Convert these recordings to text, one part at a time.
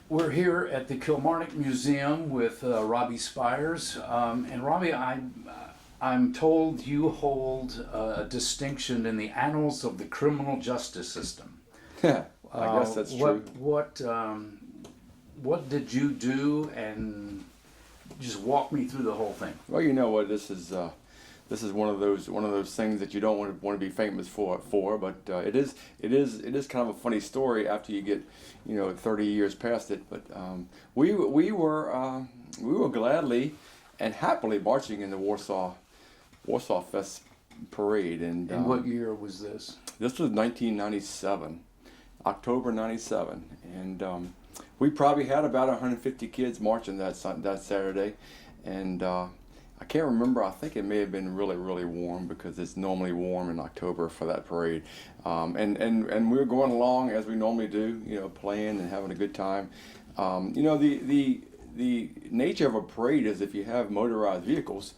We're here at the Kilmarnock Museum with Robbie Spiers. And Robbie, I'm told you hold a distinction in the annals of the criminal justice system. I guess that's true. What did you do, and just walk me through the whole thing? Well, you know what, this is one of those things that you don't want to be famous for, but it is kind of a funny story after you get 30 years past it. But we were gladly and happily marching in the Warsaw Fest parade. And what year was this? This was 1997, October '97, and we probably had about 150 kids marching that Saturday, and I can't remember. I think it may have been really, really warm because it's normally warm in October for that parade. And we were going along as we normally do, playing and having a good time. The nature of a parade is if you have motorized vehicles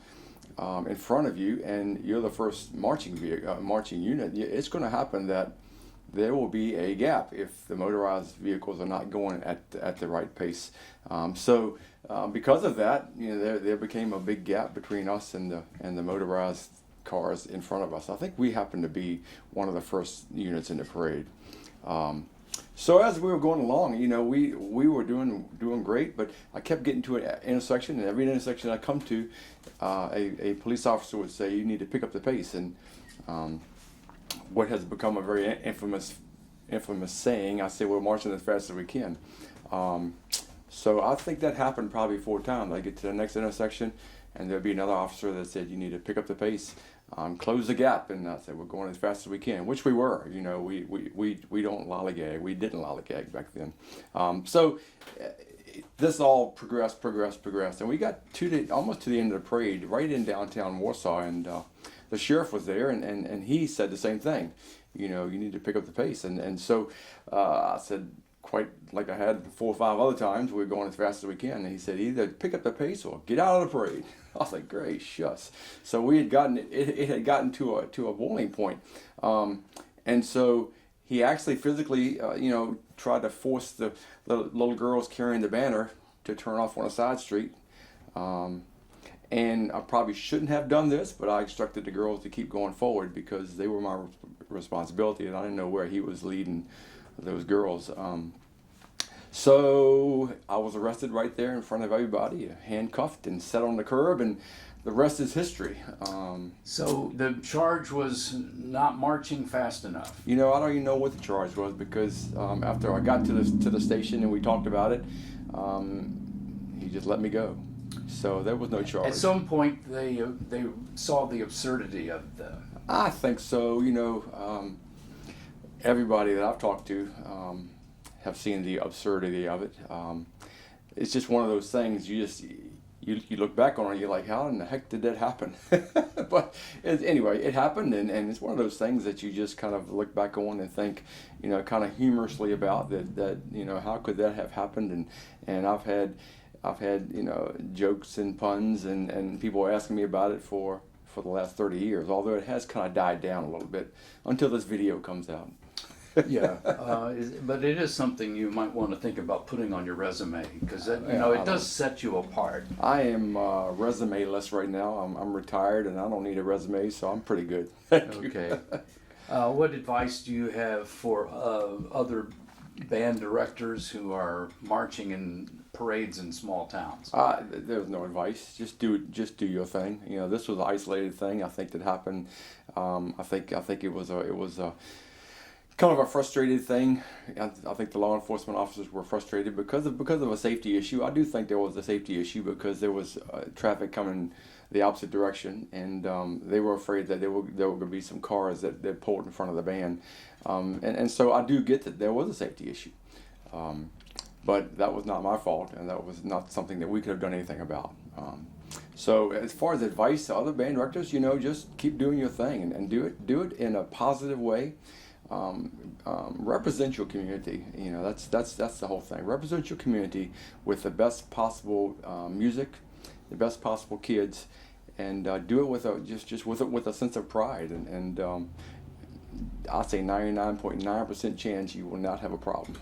in front of you and you're the first marching unit, it's going to happen that there will be a gap if the motorized vehicles are not going at the right pace. Because of that, there became a big gap between us and the motorized cars in front of us. I think we happened to be one of the first units in the parade. So as we were going along, we were doing great, but I kept getting to an intersection, and every intersection I come to, a police officer would say, "You need to pick up the pace." And what has become a very infamous saying, I say, "We're marching as fast as we can." So I think that happened probably 4 times. I get to the next intersection, and there'll be another officer that said, "You need to pick up the pace, close the gap." And I said, "We're going as fast as we can," which we were. We don't lollygag. We didn't lollygag back then. This all progressed, and we got almost to the end of the parade, right in downtown Warsaw, and the sheriff was there, and he said the same thing. You need to pick up the pace, and so I said, quite like I had 4 or 5 other times, we're going as fast as we can. And he said, "Either pick up the pace or get out of the parade." I was like, "Great, shucks." So we had it had gotten to a boiling point, and so he actually physically, tried to force the little girls carrying the banner to turn off on a side street. And I probably shouldn't have done this, but I instructed the girls to keep going forward because they were my responsibility, and I didn't know where he was leading those girls. So I was arrested right there in front of everybody, handcuffed and set on the curb, and the rest is history. So the charge was not marching fast enough. I don't even know what the charge was because after I got to the station and we talked about it, he just let me go. So there was no charge. At some point, they saw the absurdity of the. I think so. Everybody that I've talked to have seen the absurdity of it. It's just one of those things. You look back on it, you're like, how in the heck did that happen? But anyway, it happened, and it's one of those things that you just kind of look back on and think, kind of humorously about that. How could that have happened? And I've had jokes and puns and people asking me about it for the last 30 years, although it has kind of died down a little bit until this video comes out. Yeah, but it is something you might want to think about putting on your resume because it does set you apart. I am resume-less right now. I'm retired and I don't need a resume, so I'm pretty good. Okay. What advice do you have for other band directors who are marching in parades in small towns? There's no advice. Just do your thing. This was an isolated thing. I think that happened. I think it was a kind of a frustrated thing. I think the law enforcement officers were frustrated because of a safety issue. I do think there was a safety issue because there was traffic coming the opposite direction, and they were afraid that there were going to be some cars that pulled in front of the band. And so I do get that there was a safety issue. But that was not my fault, and that was not something that we could have done anything about. So as far as advice to other band directors, just keep doing your thing and do it in a positive way. Represent your community. That's the whole thing. Represent your community with the best possible music, the best possible kids, and do it with a sense of pride. And I say 99.9% chance you will not have a problem.